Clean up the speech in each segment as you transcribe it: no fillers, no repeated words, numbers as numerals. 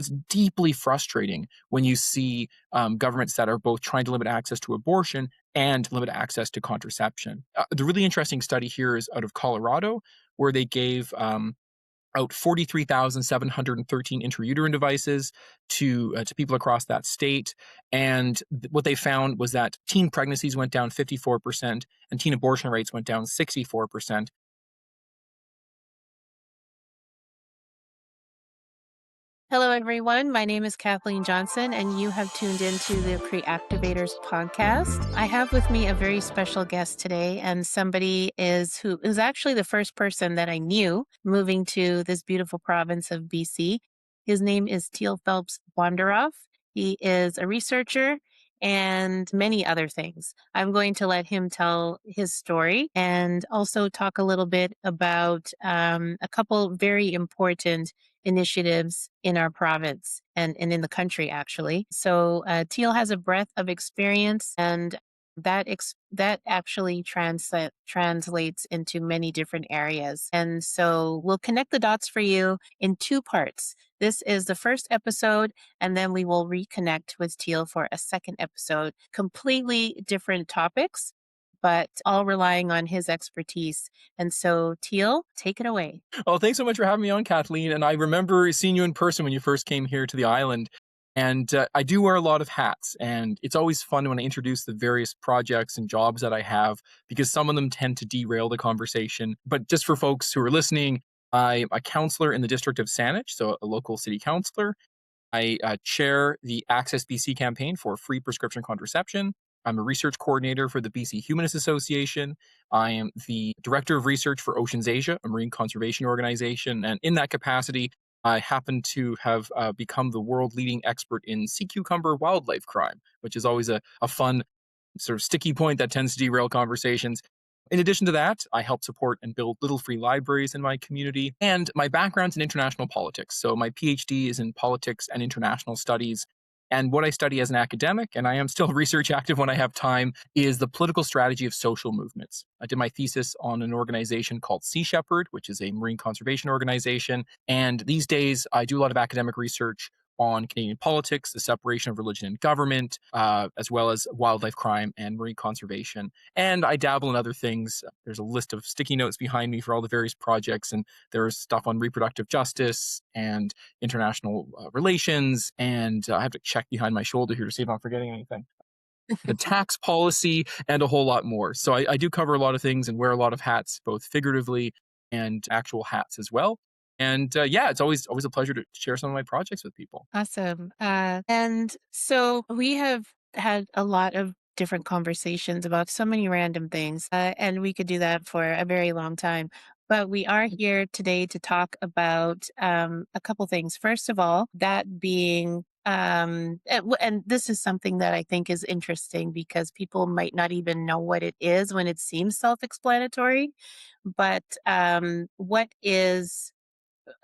It's deeply frustrating when you see governments that are both trying to limit access to abortion and limit access to contraception. The really interesting study here is out of Colorado, where they gave out 43,713 intrauterine devices to people across that state. And what they found was that teen pregnancies went down 54% and teen abortion rates went down 64%. Hello, everyone. My name is Kathleen Johnson, and you have tuned into the Creactivators podcast. I have with me a very special guest today, and somebody who is actually the first person that I knew moving to this beautiful province of BC. His name is Teale Phelps Bondaroff. He is a researcher and many other things. I'm going to let him tell his story and also talk a little bit about a couple very important initiatives in our province and in the country, actually. So Teale has a breadth of experience, and that actually translates into many different areas. And so we'll connect the dots for you in two parts. This is the first episode, and then we will reconnect with Teale for a second episode. Completely different topics, but all relying on his expertise. And so, Teale, take it away. Oh, thanks so much for having me on, Kathleen. And I remember seeing you in person when you first came here to the island. And I do wear a lot of hats, and it's always fun when I introduce the various projects and jobs that I have, because some of them tend to derail the conversation. But just for folks who are listening, I'm a counselor in the district of Saanich, so a local city councillor. I chair the AccessBC Campaign for free prescription contraception. I'm a research coordinator for the BC Humanist Association. I am the director of research for Oceans Asia, a marine conservation organization. And in that capacity, I happen to have become the world leading expert in sea cucumber wildlife crime, which is always a fun sort of sticky point that tends to derail conversations. In addition to that, I help support and build little free libraries in my community. And my background's in international politics. So my PhD is in politics and international studies. And what I study as an academic, and I am still research active when I have time, is the political strategy of social movements. I did my thesis on an organization called Sea Shepherd, which is a marine conservation organization. And these days, I do a lot of academic research on Canadian politics, the separation of religion and government, as well as wildlife crime and marine conservation. And I dabble in other things. There's a list of sticky notes behind me for all the various projects, and there's stuff on reproductive justice and international relations. And I have to check behind my shoulder here to see if I'm forgetting anything. The tax policy and a whole lot more. So I do cover a lot of things and wear a lot of hats, both figuratively and actual hats as well. And yeah, it's always a pleasure to share some of my projects with people. Awesome. And so we have had a lot of different conversations about so many random things, and we could do that for a very long time. But we are here today to talk about a couple things. First of all, that being, and this is something that I think is interesting because people might not even know what it is when it seems self-explanatory. But what is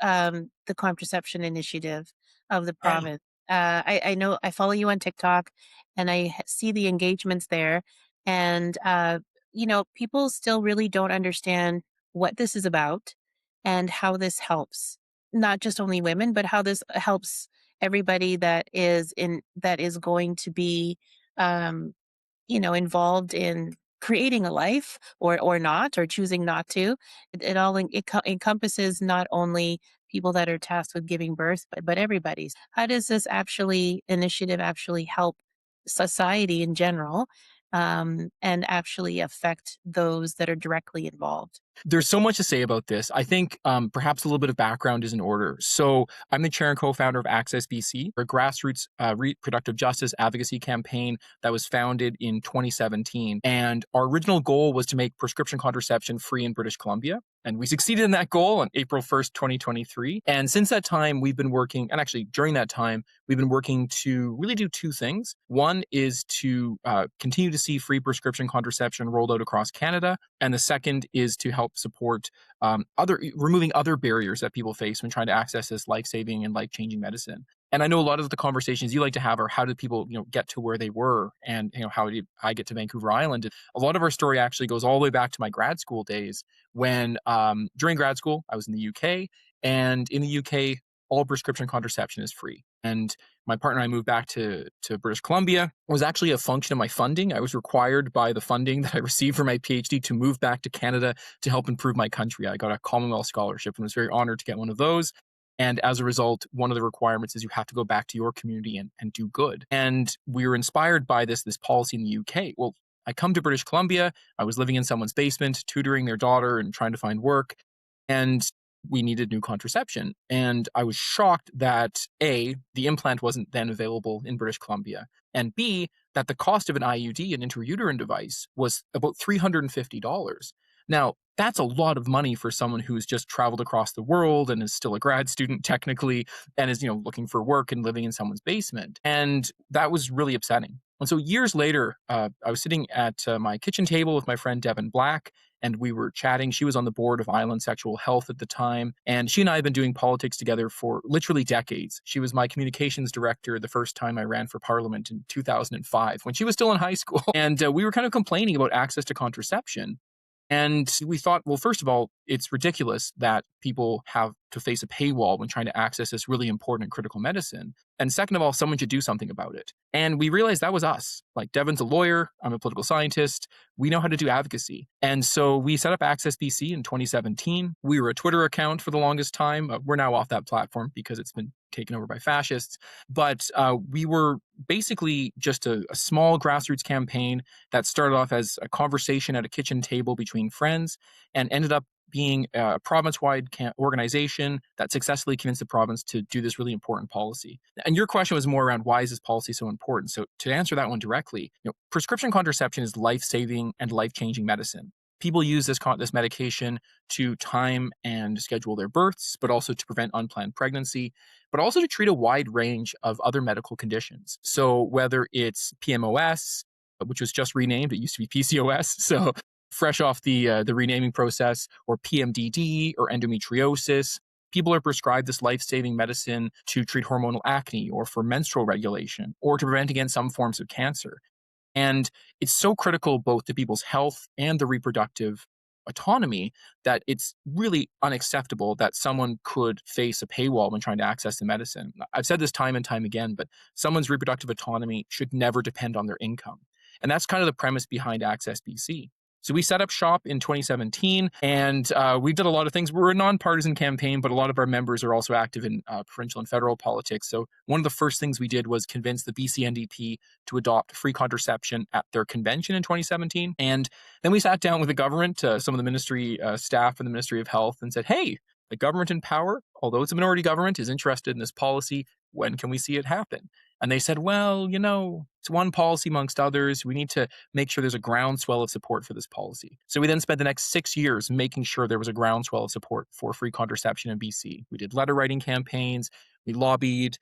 the contraception initiative of the Yeah. province? I know I follow you on TikTok, and see the engagements there. And, people still really don't understand what this is about and how this helps not just only women, but how this helps everybody that is going to be, um, involved in creating a life or not, or choosing not to. It all encompasses not only people that are tasked with giving birth, but everybody's. How does this initiative actually help society in general, and actually affect those that are directly involved? There's so much to say about this. I think perhaps a little bit of background is in order. So I'm the chair and co-founder of AccessBC, a grassroots reproductive justice advocacy campaign that was founded in 2017. And our original goal was to make prescription contraception free in British Columbia. And we succeeded in that goal on April 1st, 2023. And since that time, we've been working, and actually during that time, we've been working to really do two things. One is to continue to see free prescription contraception rolled out across Canada. And the second is to help support removing other barriers that people face when trying to access this life-saving and life-changing medicine. And I know a lot of the conversations you like to have are how did people, get to where they were, and how did I get to Vancouver Island? And a lot of our story actually goes all the way back to my grad school days when during grad school I was in the UK, and in the UK all prescription contraception is free. And my partner and I moved back to British Columbia. It was actually a function of my funding. I was required by the funding that I received for my PhD to move back to Canada to help improve my country. I got a Commonwealth scholarship and was very honored to get one of those. And as a result, one of the requirements is you have to go back to your community and do good. And we were inspired by this policy in the UK. Well, I come to British Columbia. I was living in someone's basement, tutoring their daughter and trying to find work. And we needed new contraception. And I was shocked that A, the implant wasn't then available in British Columbia, and B, that the cost of an IUD, an intrauterine device, was about $350. Now, that's a lot of money for someone who's just traveled across the world and is still a grad student technically and is, looking for work and living in someone's basement. And that was really upsetting. And so years later, I was sitting at my kitchen table with my friend Devin Black, and we were chatting. She was on the board of Island Sexual Health at the time, and she and I had been doing politics together for literally decades. She was my communications director the first time I ran for parliament in 2005, when she was still in high school. And we were kind of complaining about access to contraception. And we thought, well, first of all, it's ridiculous that people have to face a paywall when trying to access this really important and critical medicine. And second of all, someone should do something about it. And we realized that was us. Like, Devin's a lawyer, I'm a political scientist. We know how to do advocacy. And so we set up AccessBC in 2017. We were a Twitter account for the longest time. We're now off that platform because it's been taken over by fascists. But we were basically just a small grassroots campaign that started off as a conversation at a kitchen table between friends and ended up being a province-wide organization that successfully convinced the province to do this really important policy. And your question was more around, why is this policy so important? So to answer that one directly, prescription contraception is life-saving and life-changing medicine. People use this medication to time and schedule their births, but also to prevent unplanned pregnancy, but also to treat a wide range of other medical conditions. So whether it's PMOS, which was just renamed, it used to be PCOS, so fresh off the renaming process, or PMDD or endometriosis, people are prescribed this life-saving medicine to treat hormonal acne or for menstrual regulation or to prevent against some forms of cancer. And it's so critical both to people's health and the reproductive autonomy that it's really unacceptable that someone could face a paywall when trying to access the medicine. I've said this time and time again, but someone's reproductive autonomy should never depend on their income. And that's kind of the premise behind AccessBC. So we set up shop in 2017, and we've done a lot of things. We're a nonpartisan campaign, but a lot of our members are also active in provincial and federal politics. So one of the first things we did was convince the BC NDP to adopt free contraception at their convention in 2017. And then we sat down with the government, some of the ministry staff and the Ministry of Health, and said, hey, the government in power, although it's a minority government, is interested in this policy. When can we see it happen? And they said, well, it's one policy amongst others. We need to make sure there's a groundswell of support for this policy. So we then spent the next 6 years making sure there was a groundswell of support for free contraception in BC. We did letter writing campaigns, we lobbied,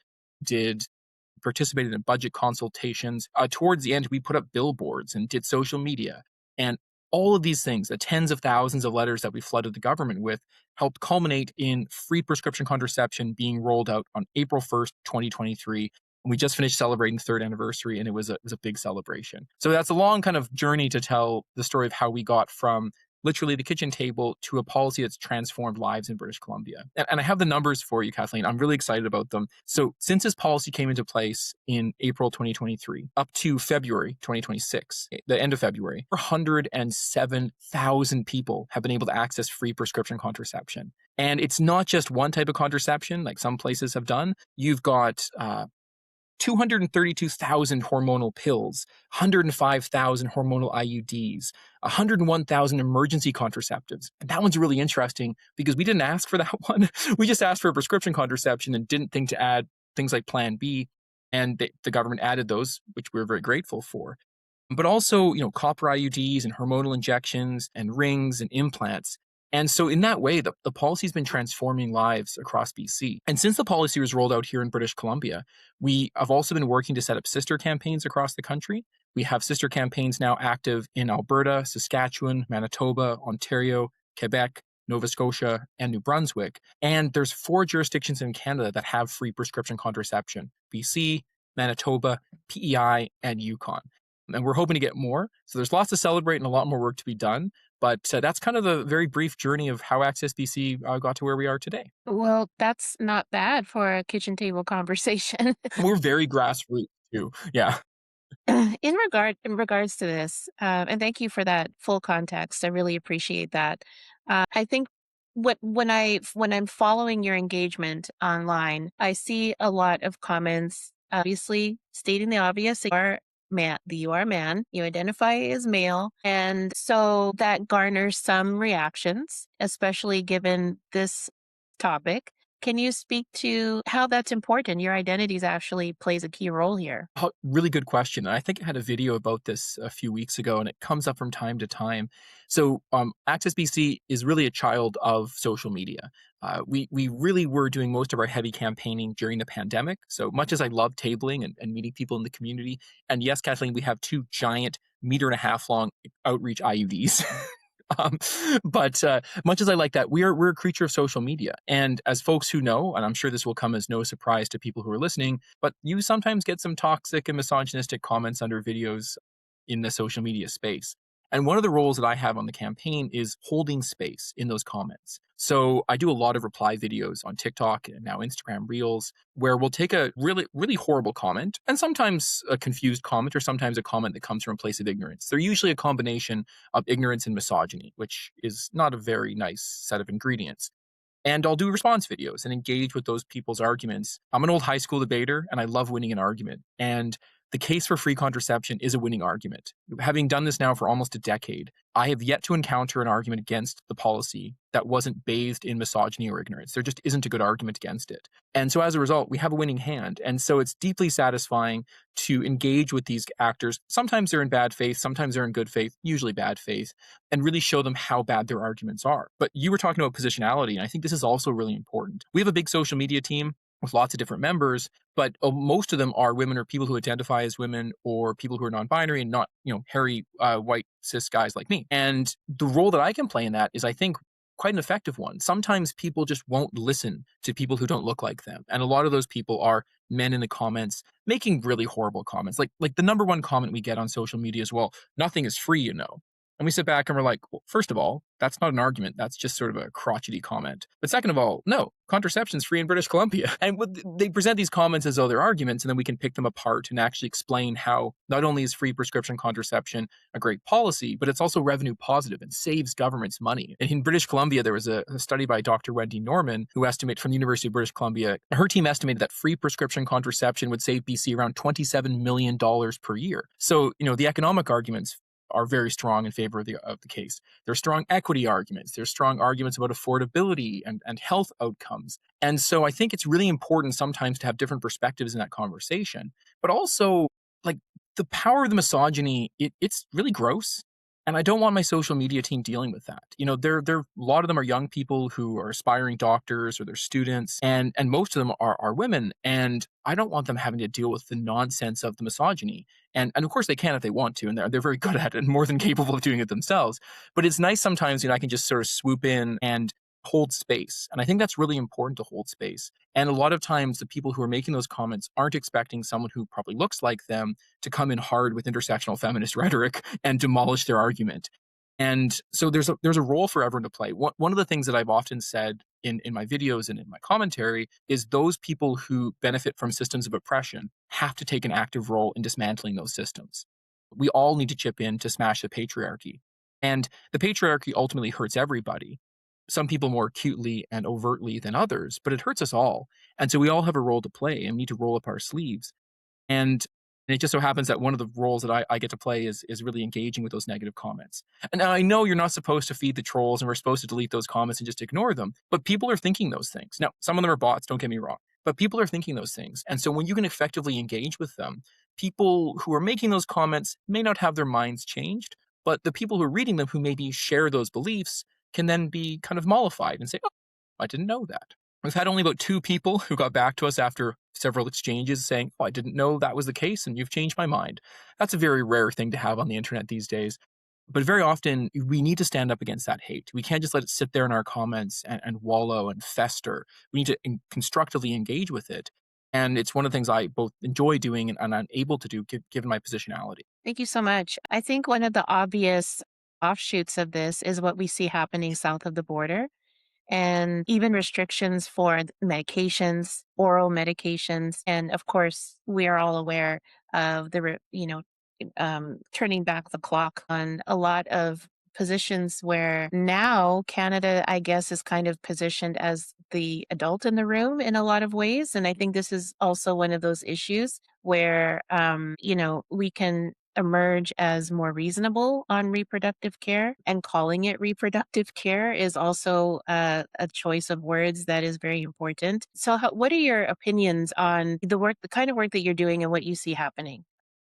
participated in budget consultations. Towards the end, we put up billboards and did social media. And all of these things, the tens of thousands of letters that we flooded the government with, helped culminate in free prescription contraception being rolled out on April 1st, 2023. And we just finished celebrating the third anniversary, and it was a big celebration. So that's a long kind of journey to tell the story of how we got from literally the kitchen table to a policy that's transformed lives in British Columbia. And I have the numbers for you, Kathleen. I'm really excited about them. So since this policy came into place in April 2023, up to February 2026, the end of February, 407,000 people have been able to access free prescription contraception. And it's not just one type of contraception like some places have done. You've got 232,000 hormonal pills, 105,000 hormonal IUDs, 101,000 emergency contraceptives. And that one's really interesting because we didn't ask for that one. We just asked for a prescription contraception and didn't think to add things like Plan B. And the government added those, which we're very grateful for. But also, copper IUDs and hormonal injections and rings and implants. And so in that way, the policy's been transforming lives across BC. And since the policy was rolled out here in British Columbia, we have also been working to set up sister campaigns across the country. We have sister campaigns now active in Alberta, Saskatchewan, Manitoba, Ontario, Quebec, Nova Scotia, and New Brunswick. And there's 4 jurisdictions in Canada that have free prescription contraception: BC, Manitoba, PEI, and Yukon. And we're hoping to get more. So there's lots to celebrate and a lot more work to be done. But that's kind of the very brief journey of how AccessBC got to where we are today. Well, that's not bad for a kitchen table conversation. We're very grassroots too. Yeah. In regards to this, and thank you for that full context. I really appreciate that. I think when I'm following your engagement online, I see a lot of comments, obviously stating the obvious. You are a man, you identify as male. And so that garners some reactions, especially given this topic. Can you speak to how that's important? Your identities actually plays a key role here. Really good question. And I think I had a video about this a few weeks ago, and it comes up from time to time. So, Access BC is really a child of social media. We really were doing most of our heavy campaigning during the pandemic. So much as I love tabling and meeting people in the community, and yes, Kathleen, we have two giant meter and a half long outreach IUDs. Um, but much as I like that, we're a creature of social media, and as folks who know, and I'm sure this will come as no surprise to people who are listening, but you sometimes get some toxic and misogynistic comments under videos in the social media space. And one of the roles that I have on the campaign is holding space in those comments. So I do a lot of reply videos on TikTok and now Instagram Reels, where we'll take a really, really horrible comment and sometimes a confused comment or sometimes a comment that comes from a place of ignorance. They're usually a combination of ignorance and misogyny, which is not a very nice set of ingredients. And I'll do response videos and engage with those people's arguments. I'm an old high school debater and I love winning an argument. And the case for free contraception is a winning argument. Having done this now for almost a decade, I have yet to encounter an argument against the policy that wasn't bathed in misogyny or ignorance. There just isn't a good argument against it. And so as a result, we have a winning hand. And so it's deeply satisfying to engage with these actors. Sometimes they're in bad faith, sometimes they're in good faith, usually bad faith, and really show them how bad their arguments are. But you were talking about positionality, and I think this is also really important. We have a big social media team with lots of different members, but most of them are women or people who identify as women or people who are non-binary and not, hairy, white, cis guys like me. And the role that I can play in that is, I think, quite an effective one. Sometimes people just won't listen to people who don't look like them. And a lot of those people are men in the comments making really horrible comments. Like the number one comment we get on social media is, well, nothing is free, And we sit back and we're like, well, first of all, that's not an argument. That's just sort of a crotchety comment. But second of all, no, contraception's free in British Columbia. And they present these comments as though they're arguments, and then we can pick them apart and actually explain how not only is free prescription contraception a great policy, but it's also revenue positive and saves governments money. And in British Columbia, there was a study by Dr. Wendy Norman, who estimated from the University of British Columbia, her team estimated that free prescription contraception would save BC around $27 million per year. So, the economic arguments are very strong in favor of the case. There's strong equity arguments. There's strong arguments about affordability and health outcomes. And so I think it's really important sometimes to have different perspectives in that conversation. But also, like, the power of the misogyny, it's really gross. And I don't want my social media team dealing with that. They're a lot of them are young people who are aspiring doctors or they're students, and most of them are women. And I don't want them having to deal with the nonsense of the misogyny. And of course they can if they want to, and they're very good at it and more than capable of doing it themselves. But it's nice sometimes, I can just sort of swoop in and hold space. And I think that's really important, to hold space. And a lot of times the people who are making those comments aren't expecting someone who probably looks like them to come in hard with intersectional feminist rhetoric and demolish their argument. And so there's a role for everyone to play. One of the things that I've often said in my videos and in my commentary is those people who benefit from systems of oppression have to take an active role in dismantling those systems. We all need to chip in to smash the patriarchy. And the patriarchy ultimately hurts everybody. Some people more acutely and overtly than others, but it hurts us all. And so we all have a role to play and need to roll up our sleeves. And it just so happens that one of the roles that I get to play is really engaging with those negative comments. And now I know you're not supposed to feed the trolls and we're supposed to delete those comments and just ignore them, but people are thinking those things. Now, some of them are bots, don't get me wrong, but people are thinking those things. And so when you can effectively engage with them, people who are making those comments may not have their minds changed, but the people who are reading them who maybe share those beliefs can then be kind of mollified and say, oh, I didn't know that. We've had only about 2 people who got back to us after several exchanges saying, oh, I didn't know that was the case and you've changed my mind. That's a very rare thing to have on the internet these days. But very often we need to stand up against that hate. We can't just let it sit there in our comments and wallow and fester. We need to constructively engage with it. And it's one of the things I both enjoy doing and I'm able to do given my positionality. Thank you so much. I think one of the obvious offshoots of this is what we see happening south of the border, and even restrictions for medications, oral medications. And of course, we are all aware of turning back the clock on a lot of positions where now Canada, I guess, is kind of positioned as the adult in the room in a lot of ways. And I think this is also one of those issues where, we can emerge as more reasonable on reproductive care, and calling it reproductive care is also a choice of words that is very important. So what are your opinions on the kind of work that you're doing and what you see happening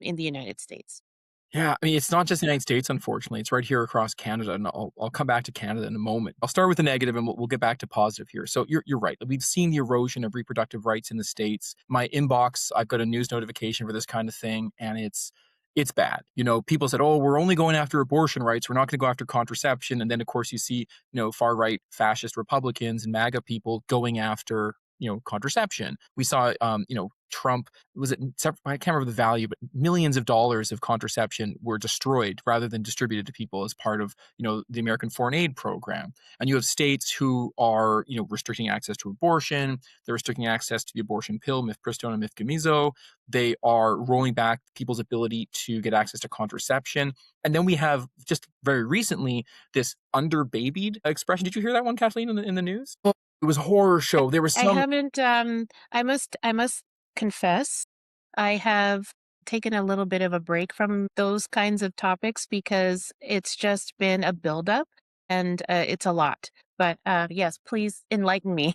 in the United States? Yeah, I mean, it's not just the United States, unfortunately. It's right here across Canada, and I'll come back to Canada in a moment. I'll start with the negative, and we'll get back to positive here. So you're right. We've seen the erosion of reproductive rights in the States. My inbox, I've got a news notification for this kind of thing, and it's bad. People said, "Oh, we're only going after abortion rights. We're not going to go after contraception." And then, of course, you see, far right fascist Republicans and MAGA people going after contraception. We saw, Trump, I can't remember the value, but millions of dollars of contraception were destroyed rather than distributed to people as part of, the American foreign aid program. And you have states who are, restricting access to abortion. They're restricting access to the abortion pill, mifepristone and mifgamizo. They are rolling back people's ability to get access to contraception. And then we have just very recently this underbabied expression. Did you hear that one, Kathleen, in the news? It was a horror show. There was I some. haven't, I must confess, I have taken a little bit of a break from those kinds of topics because it's just been a buildup and it's a lot. But yes, please enlighten me.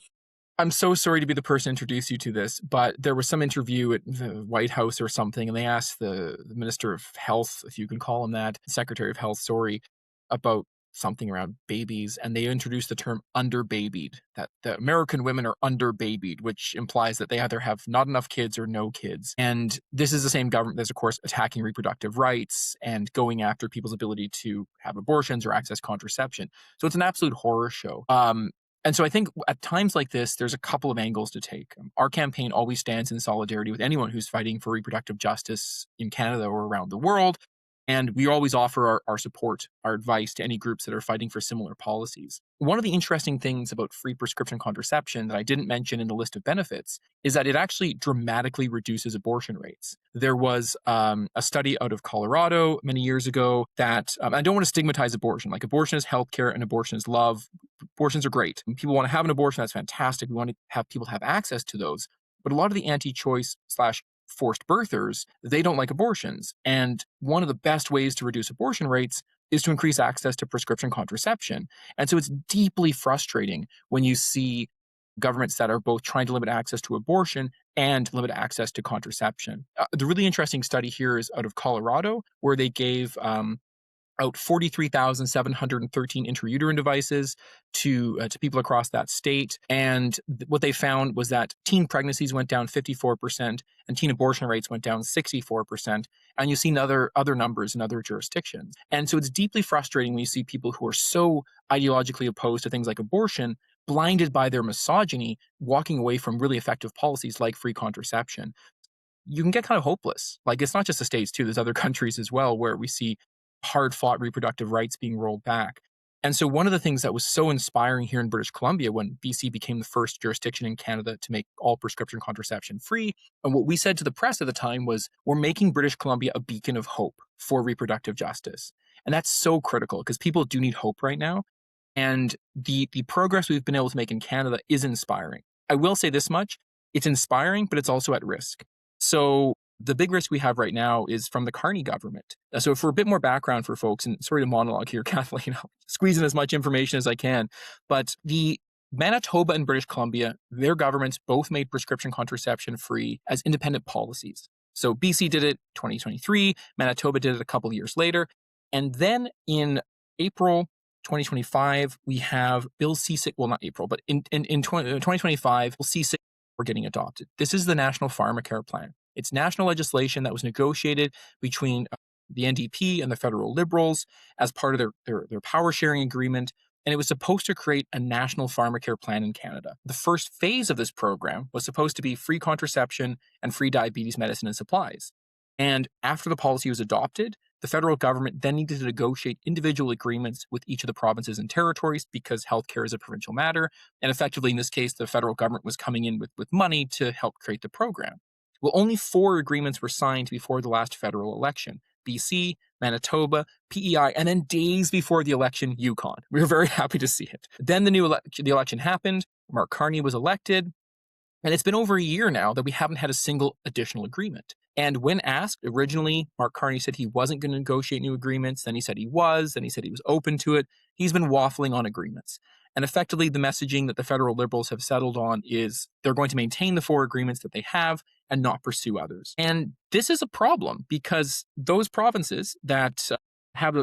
I'm so sorry to be the person to introduce you to this, but there was some interview at the White House or something, and they asked the Minister of Health, if you can call him that, Secretary of Health, sorry, about something around babies, and they introduced the term underbabied, that the American women are underbabied, which implies that they either have not enough kids or no kids. And this is the same government that's, of course, attacking reproductive rights and going after people's ability to have abortions or access contraception. So it's an absolute horror show. And so I think at times like this, there's a couple of angles to take. Our campaign always stands in solidarity with anyone who's fighting for reproductive justice in Canada or around the world. And we always offer our support, our advice to any groups that are fighting for similar policies. One of the interesting things about free prescription contraception that I didn't mention in the list of benefits is that it actually dramatically reduces abortion rates. There was a study out of Colorado many years ago that, I don't want to stigmatize abortion. Like, abortion is healthcare and abortion is love. Abortions are great. When people want to have an abortion, that's fantastic. We want to have people have access to those. But a lot of the anti-choice / forced birthers, they don't like abortions. And one of the best ways to reduce abortion rates is to increase access to prescription contraception. And so it's deeply frustrating when you see governments that are both trying to limit access to abortion and limit access to contraception. The really interesting study here is out of Colorado, where they gave out 43,713 intrauterine devices to people across that state. And what they found was that teen pregnancies went down 54% and teen abortion rates went down 64%. And you've seen other numbers in other jurisdictions. And so it's deeply frustrating when you see people who are so ideologically opposed to things like abortion, blinded by their misogyny, walking away from really effective policies like free contraception. You can get kind of hopeless. Like, it's not just the States too, there's other countries as well where we see hard-fought reproductive rights being rolled back. And so one of the things that was so inspiring here in British Columbia when BC became the first jurisdiction in Canada to make all prescription contraception free, and what we said to the press at the time was, we're making British Columbia a beacon of hope for reproductive justice. And that's so critical because people do need hope right now. And the progress we've been able to make in Canada is inspiring. I will say this much, it's inspiring, but it's also at risk. So the big risk we have right now is from the Carney government. So for a bit more background for folks, and sorry to monologue here, Kathleen, I'll squeeze in as much information as I can, but the Manitoba and British Columbia, their governments both made prescription contraception free as independent policies. So BC did it 2023, Manitoba did it a couple of years later. And then in April 2025, we have Bill C6, well, not April, but in 2025, Bill C6 were getting adopted. This is the National Pharmacare Plan. It's national legislation that was negotiated between the NDP and the federal Liberals as part of their power sharing agreement, and it was supposed to create a national pharmacare plan in Canada. The first phase of this program was supposed to be free contraception and free diabetes medicine and supplies. And after the policy was adopted, the federal government then needed to negotiate individual agreements with each of the provinces and territories because healthcare is a provincial matter. And effectively, in this case, the federal government was coming in with money to help create the program. Well, only 4 agreements were signed before the last federal election: BC, Manitoba, PEI, and then days before the election, Yukon. We were very happy to see it. Then the election happened. Mark Carney was elected. And it's been over a year now that we haven't had a single additional agreement. And when asked, originally, Mark Carney said he wasn't going to negotiate new agreements. Then he said he was. Then he said he was open to it. He's been waffling on agreements. And effectively, the messaging that the federal Liberals have settled on is they're going to maintain the 4 agreements that they have and not pursue others. And this is a problem because those provinces that have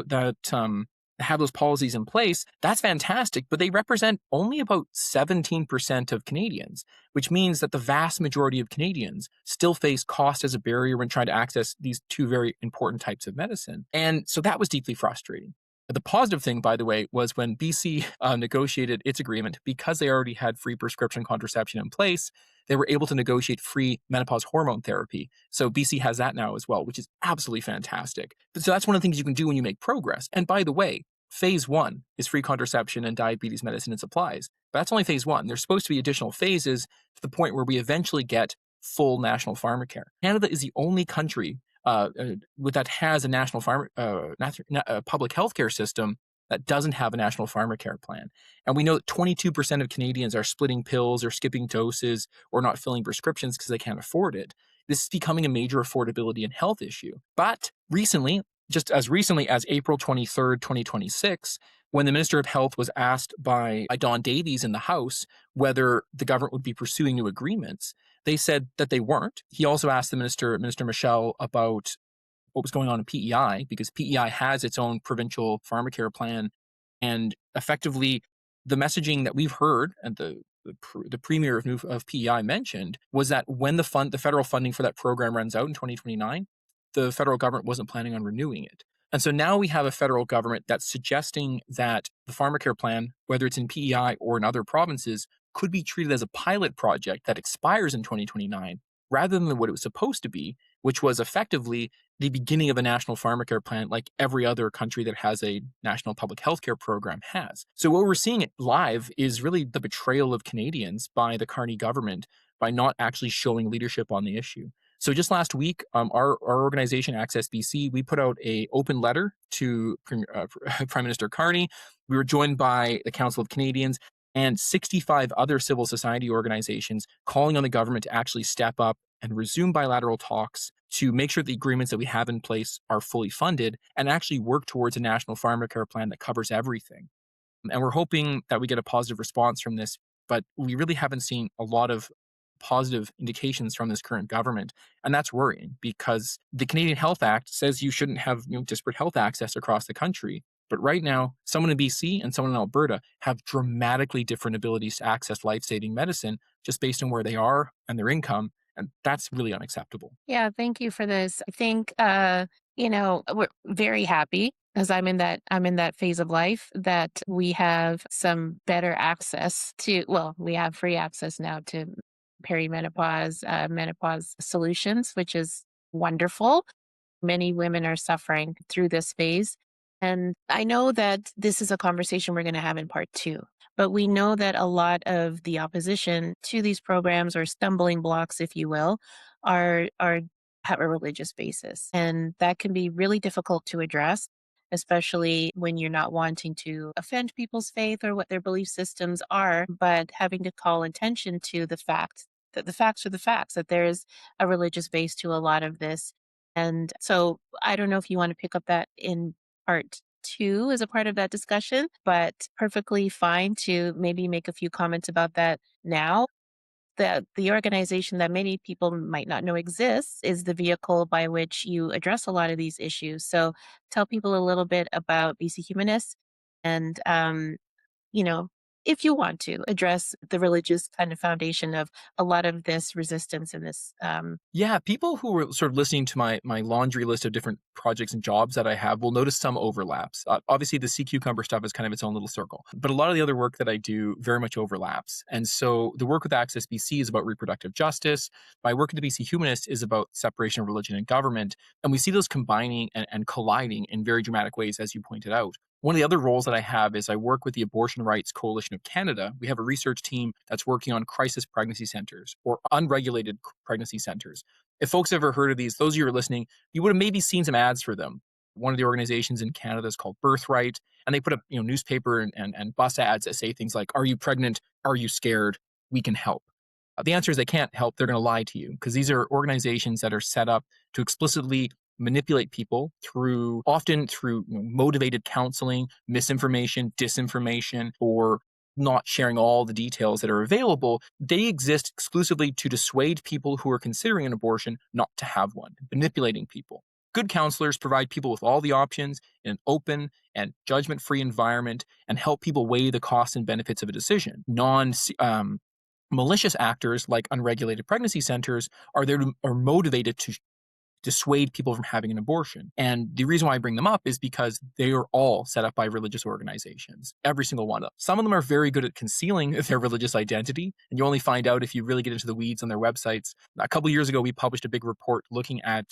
those policies in place, that's fantastic, but they represent only about 17% of Canadians, which means that the vast majority of Canadians still face cost as a barrier when trying to access these 2 very important types of medicine. And so that was deeply frustrating. The positive thing, by the way, was when BC negotiated its agreement, because they already had free prescription contraception in place, they were able to negotiate free menopause hormone therapy. So BC has that now as well, which is absolutely fantastic. So that's one of the things you can do when you make progress. And by the way, phase 1 is free contraception and diabetes medicine and supplies. But that's only phase 1. There's supposed to be additional phases to the point where we eventually get full national pharmacare. Canada is the only country that has a national public healthcare system that doesn't have a national pharmacare plan. And we know that 22% of Canadians are splitting pills or skipping doses or not filling prescriptions because they can't afford it. This is becoming a major affordability and health issue. But recently, just as recently as April 23rd, 2026, when the Minister of Health was asked by Don Davies in the House whether the government would be pursuing new agreements, they said that they weren't. He also asked the Minister Michel, about what was going on in PEI, because PEI has its own provincial pharmacare plan. And effectively, the messaging that we've heard and the premier of PEI mentioned was that when the federal funding for that program runs out in 2029, the federal government wasn't planning on renewing it. And so now we have a federal government that's suggesting that the pharmacare plan, whether it's in PEI or in other provinces, could be treated as a pilot project that expires in 2029, rather than what it was supposed to be, which was effectively the beginning of a national pharmacare plan like every other country that has a national public healthcare program has. So what we're seeing live is really the betrayal of Canadians by the Carney government by not actually showing leadership on the issue. So just last week, our organization, AccessBC, we put out an open letter to Prime Minister Carney. We were joined by the Council of Canadians and 65 other civil society organizations calling on the government to actually step up and resume bilateral talks to make sure the agreements that we have in place are fully funded and actually work towards a national pharmacare plan that covers everything. And we're hoping that we get a positive response from this, but we really haven't seen a lot of positive indications from this current government. And that's worrying because the Canadian Health Act says you shouldn't have disparate health access across the country. But right now, someone in BC and someone in Alberta have dramatically different abilities to access life-saving medicine just based on where they are and their income. And that's really unacceptable. Yeah, thank you for this. I think we're very happy as I'm in that phase of life that we have some better access to, well, we have free access now to perimenopause, menopause solutions, which is wonderful. Many women are suffering through this phase. And I know that this is a conversation we're going to have in part 2, but we know that a lot of the opposition to these programs, or stumbling blocks, if you will, are have a religious basis. And that can be really difficult to address, especially when you're not wanting to offend people's faith or what their belief systems are, but having to call attention to the fact that the facts are the facts, that there is a religious base to a lot of this. And so I don't know if you want to pick up that in part 2 as a part of that discussion, but perfectly fine to maybe make a few comments about that now. The organization that many people might not know exists is the vehicle by which you address a lot of these issues. So tell people a little bit about BC Humanists and, you know, if you want to address the religious kind of foundation of a lot of this resistance and this. Yeah, people who are sort of listening to my laundry list of different projects and jobs that I have will notice some overlaps. Obviously, the sea cucumber stuff is kind of its own little circle, but a lot of the other work that I do very much overlaps. And so the work with Access BC is about reproductive justice. My work at the BC Humanist is about separation of religion and government. And we see those combining and colliding in very dramatic ways, as you pointed out. One of the other roles that I have is I work with the Abortion Rights Coalition of Canada. We have a research team that's working on crisis pregnancy centers or unregulated pregnancy centers. If folks ever heard of these, those of you who are listening, you would have maybe seen some ads for them. One of the organizations in Canada is called Birthright, and they put up newspaper and bus ads that say things like, "Are you pregnant? Are you scared? We can help." The answer is they can't help. They're going to lie to you because these are organizations that are set up to explicitly manipulate people often through motivated counseling, misinformation, disinformation, or not sharing all the details that are available. They exist exclusively to dissuade people who are considering an abortion not to have one, manipulating people. Good counselors provide people with all the options in an open and judgment-free environment and help people weigh the costs and benefits of a decision. Malicious actors like unregulated pregnancy centers are motivated to dissuade people from having an abortion. And the reason why I bring them up is because they are all set up by religious organizations, every single one of them. Some of them are very good at concealing their religious identity, and you only find out if you really get into the weeds on their websites. A couple of years ago, we published a big report looking at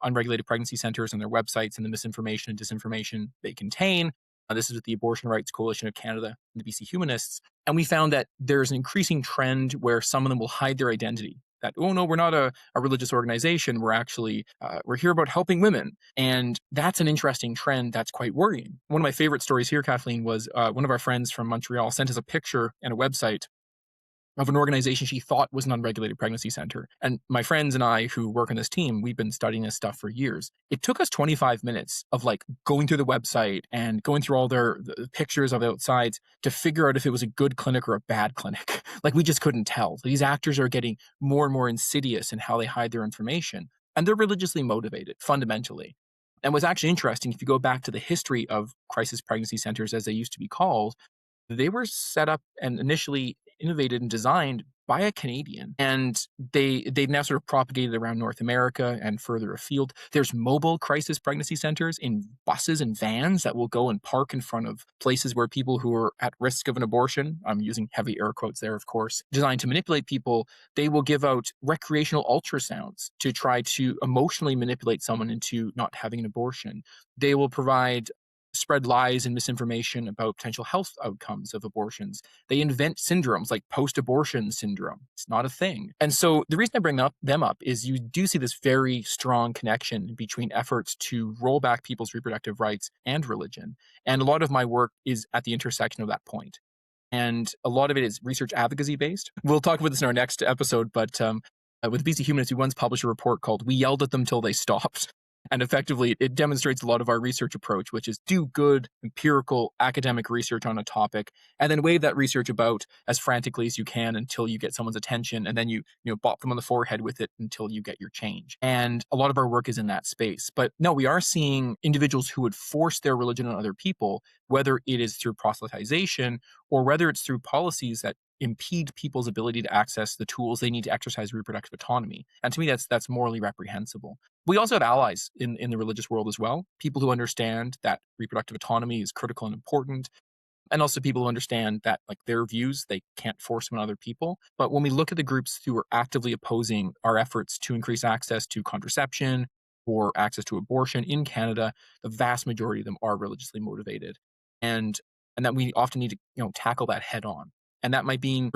unregulated pregnancy centers and their websites and the misinformation and disinformation they contain. This is with the Abortion Rights Coalition of Canada and the BC Humanists. And we found that there's an increasing trend where some of them will hide their identity. That, oh no, we're not a religious organization. We're actually, we're here about helping women. And that's an interesting trend that's quite worrying. One of my favorite stories here, Kathleen, was one of our friends from Montreal sent us a picture and a website of an organization she thought was an unregulated pregnancy center. And my friends and I who work on this team, we've been studying this stuff for years. It took us 25 minutes of like going through the website and going through all the pictures of the outsides to figure out if it was a good clinic or a bad clinic. Like we just couldn't tell. These actors are getting more and more insidious in how they hide their information. And they're religiously motivated, fundamentally. And what's actually interesting, if you go back to the history of crisis pregnancy centers as they used to be called, they were set up and initially innovated and designed by a Canadian, and they've now sort of propagated around North America and further afield. There's mobile crisis pregnancy centers in buses and vans that will go and park in front of places where people who are at risk of an abortion, I'm using heavy air quotes there, of course, designed to manipulate people. They will give out recreational ultrasounds to try to emotionally manipulate someone into not having an abortion. They will spread lies and misinformation about potential health outcomes of abortions. They invent syndromes like post-abortion syndrome. It's not a thing. And so the reason I bring them up is you do see this very strong connection between efforts to roll back people's reproductive rights and religion. And a lot of my work is at the intersection of that point. And a lot of it is research advocacy based. We'll talk about this in our next episode, but with BC Humanists, we once published a report called "We Yelled at Them Till They Stopped." And effectively, it demonstrates a lot of our research approach, which is do good, empirical, academic research on a topic, and then wave that research about as frantically as you can until you get someone's attention, and then you bop them on the forehead with it until you get your change. And a lot of our work is in that space. But no, we are seeing individuals who would force their religion on other people, whether it is through proselytization or whether it's through policies that impede people's ability to access the tools they need to exercise reproductive autonomy. And to me, that's morally reprehensible. We also have allies in the religious world as well, people who understand that reproductive autonomy is critical and important, and also people who understand that like their views, they can't force them on other people. But when we look at the groups who are actively opposing our efforts to increase access to contraception or access to abortion in Canada, the vast majority of them are religiously motivated. And that we often need to tackle that head on. And that might be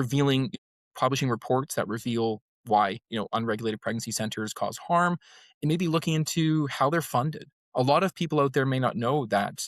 publishing reports that reveal why unregulated pregnancy centers cause harm, and maybe looking into how they're funded. A lot of people out there may not know that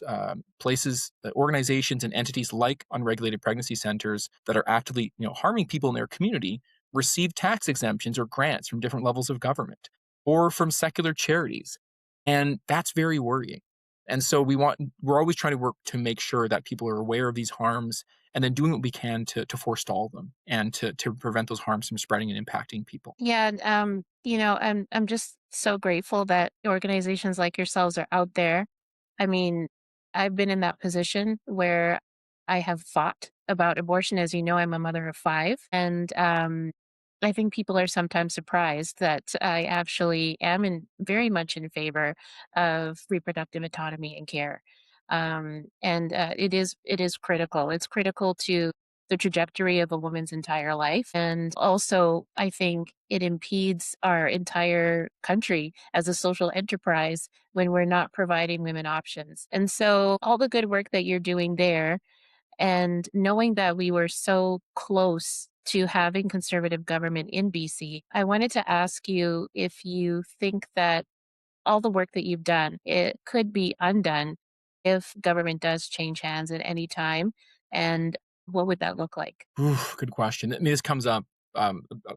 organizations and entities like unregulated pregnancy centers that are actively harming people in their community receive tax exemptions or grants from different levels of government or from secular charities. And that's very worrying. And so we're always trying to work to make sure that people are aware of these harms and then doing what we can to forestall them and to prevent those harms from spreading and impacting people. Yeah, I'm just so grateful that organizations like yourselves are out there. I mean, I've been in that position where I have fought about abortion. As you know, I'm a mother of five. And I think people are sometimes surprised that I actually am very much in favor of reproductive autonomy and care. And it is critical. It's critical to the trajectory of a woman's entire life. And also, I think it impedes our entire country as a social enterprise when we're not providing women options. And so, all the good work that you're doing there, and knowing that we were so close to having conservative government in BC, I wanted to ask you if you think that all the work that you've done, it could be undone if government does change hands at any time. And what would that look like? Oof, good question. I mean, this comes up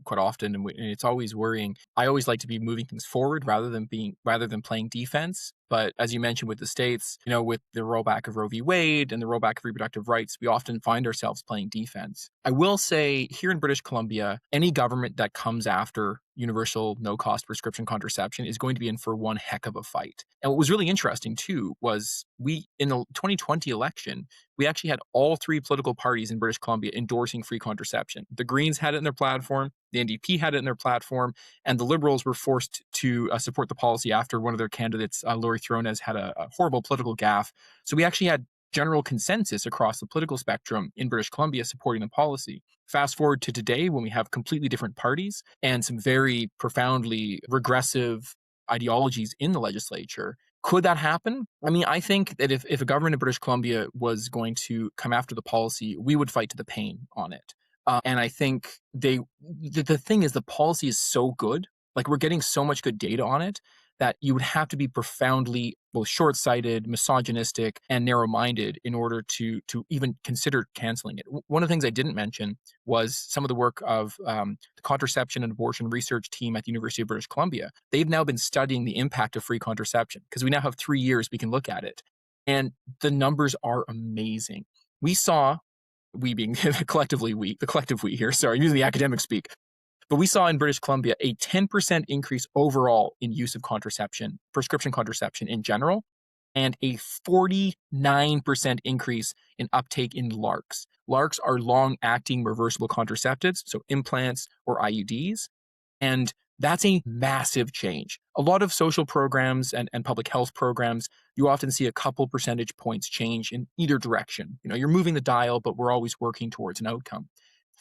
quite often, and it's always worrying. I always like to be moving things forward rather than playing defense. But as you mentioned with the states, with the rollback of Roe v. Wade and the rollback of reproductive rights, we often find ourselves playing defense. I will say here in British Columbia, any government that comes after universal no-cost prescription contraception is going to be in for one heck of a fight. And what was really interesting too was in the 2020 election, we actually had all three political parties in British Columbia endorsing free contraception. The Greens had it in their platform, the NDP had it in their platform, and the Liberals were forced to support the policy after one of their candidates, Laurie Thrones, had a horrible political gaffe. So we actually had general consensus across the political spectrum in British Columbia supporting the policy. Fast forward to today when we have completely different parties and some very profoundly regressive ideologies in the legislature. Could that happen? I mean, I think that if a government in British Columbia was going to come after the policy, we would fight to the pain on it. And I think the thing is, the policy is so good. Like, we're getting so much good data on it that you would have to be profoundly both short-sighted, misogynistic, and narrow-minded in order to even consider canceling it. One of the things I didn't mention was some of the work of the contraception and abortion research team at the University of British Columbia. They've now been studying the impact of free contraception because we now have 3 years we can look at it. And the numbers are amazing. We saw, we being the collective we here, sorry, using the academic speak, but we saw in British Columbia a 10% increase overall in use of contraception, prescription contraception in general, and a 49% increase in uptake in LARCs. LARCs are long-acting reversible contraceptives, so implants or IUDs, and that's a massive change. A lot of social programs and public health programs, you often see a couple percentage points change in either direction. You're moving the dial, but we're always working towards an outcome.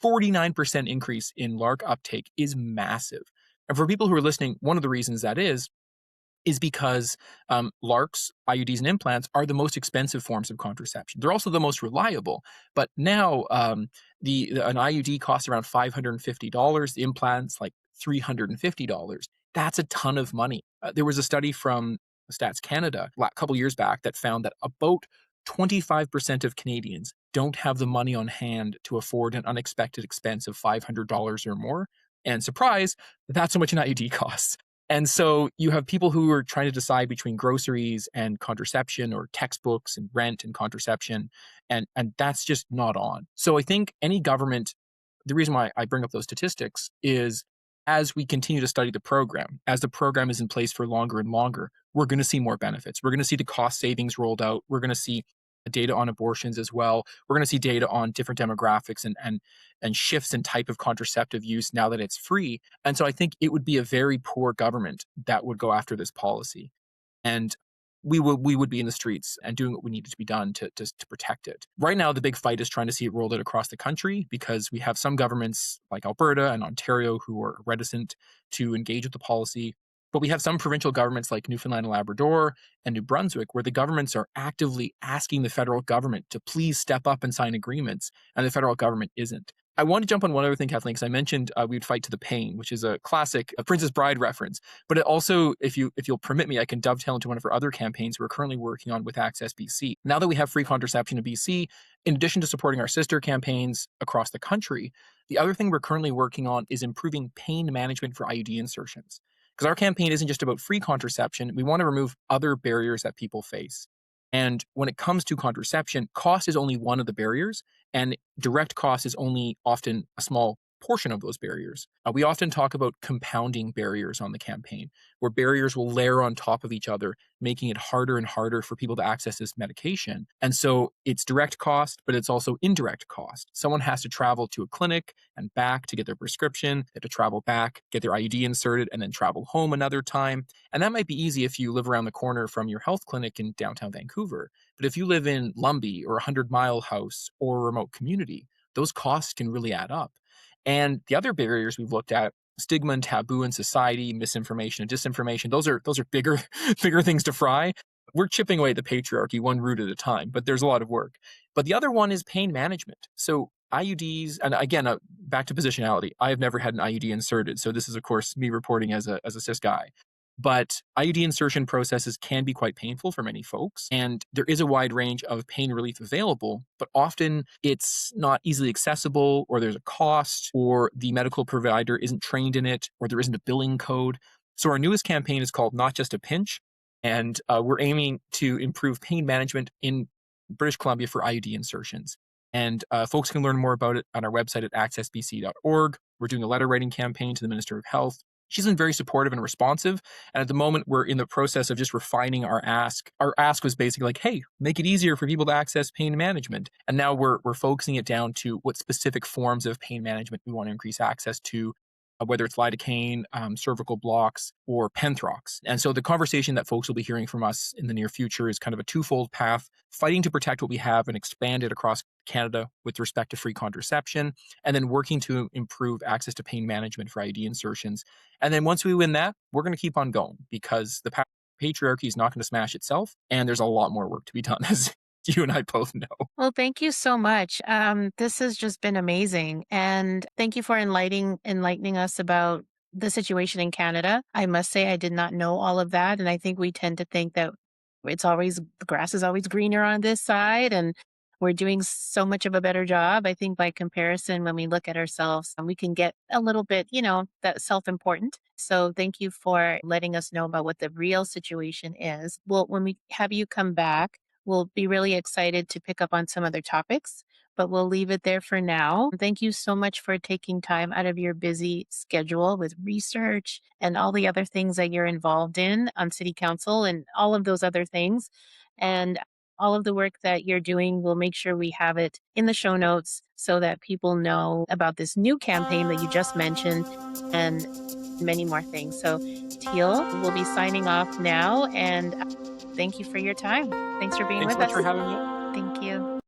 49% increase in LARC uptake is massive. And for people who are listening, one of the reasons that is because LARCs, IUDs, and implants are the most expensive forms of contraception. They're also the most reliable. But now an IUD costs around $550, the implants like $350. That's a ton of money. There was a study from Stats Canada a couple years back that found that about 25% of Canadians don't have the money on hand to afford an unexpected expense of $500 or more. And surprise, that's how much an IUD costs. And so you have people who are trying to decide between groceries and contraception, or textbooks and rent and contraception, and that's just not on. So I think any government, the reason why I bring up those statistics is, as we continue to study the program, as the program is in place for longer and longer, we're going to see more benefits. We're going to see the cost savings rolled out. We're going to see data on abortions as well. We're going to see data on different demographics and shifts in type of contraceptive use now that it's free. And so I think it would be a very poor government that would go after this policy. And we would be in the streets and doing what we needed to be done to protect it. Right now, the big fight is trying to see it rolled out across the country, because we have some governments like Alberta and Ontario who are reticent to engage with the policy. But we have some provincial governments like Newfoundland and Labrador and New Brunswick, where the governments are actively asking the federal government to please step up and sign agreements, and the federal government isn't. I want to jump on one other thing, Kathleen, because I mentioned we'd fight to the pain, which is a classic Princess Bride reference. But it also, if you'll permit me, I can dovetail into one of our other campaigns we're currently working on with AccessBC. Now that we have free contraception in BC, in addition to supporting our sister campaigns across the country, the other thing we're currently working on is improving pain management for IUD insertions. Because our campaign isn't just about free contraception, we want to remove other barriers that people face. And when it comes to contraception, cost is only one of the barriers, and direct cost is only often a small portion of those barriers. We often talk about compounding barriers on the campaign, where barriers will layer on top of each other, making it harder and harder for people to access this medication. And so it's direct cost, but it's also indirect cost. Someone has to travel to a clinic and back to get their prescription, they have to travel back, get their IUD inserted, and then travel home another time. And that might be easy if you live around the corner from your health clinic in downtown Vancouver. But if you live in Lumby or a 100-mile house or a remote community, those costs can really add up. And the other barriers we've looked at, stigma and taboo in society, misinformation and disinformation, those are bigger bigger things to fry. We're chipping away at the patriarchy one root at a time, but there's a lot of work. But the other one is pain management. So IUDs, and again, back to positionality. I have never had an IUD inserted, so this is, of course, me reporting as a cis guy. But IUD insertion processes can be quite painful for many folks, and there is a wide range of pain relief available, but often it's not easily accessible, or there's a cost, or the medical provider isn't trained in it, or there isn't a billing code. So our newest campaign is called Not Just a Pinch, and we're aiming to improve pain management in British Columbia for IUD insertions. And folks can learn more about it on our website at accessbc.org. We're doing a letter writing campaign to the Minister of Health. She's been very supportive and responsive. And at the moment, we're in the process of just refining our ask. Our ask was basically like, hey, make it easier for people to access pain management. And now we're focusing it down to what specific forms of pain management we want to increase access to, whether it's lidocaine, cervical blocks, or Penthrox. And so the conversation that folks will be hearing from us in the near future is kind of a twofold path, fighting to protect what we have and expand it across Canada with respect to free contraception, and then working to improve access to pain management for IUD insertions. And then once we win that, we're going to keep on going, because the patriarchy is not going to smash itself, and there's a lot more work to be done, as you and I both know. Well, thank you so much. This has just been amazing. And thank you for enlightening us about the situation in Canada. I must say, I did not know all of that. And I think we tend to think that the grass is always greener on this side. And we're doing so much of a better job. I think by comparison, when we look at ourselves, we can get a little bit, that self-important. So thank you for letting us know about what the real situation is. Well, when we have you come back, we'll be really excited to pick up on some other topics, but we'll leave it there for now. Thank you so much for taking time out of your busy schedule with research and all the other things that you're involved in on City Council and all of those other things. And all of the work that you're doing, we'll make sure we have it in the show notes so that people know about this new campaign that you just mentioned and many more things. So Teale will be signing off now, and thank you for your time. Thanks for being Thanks with so much us. for having me. Thank you.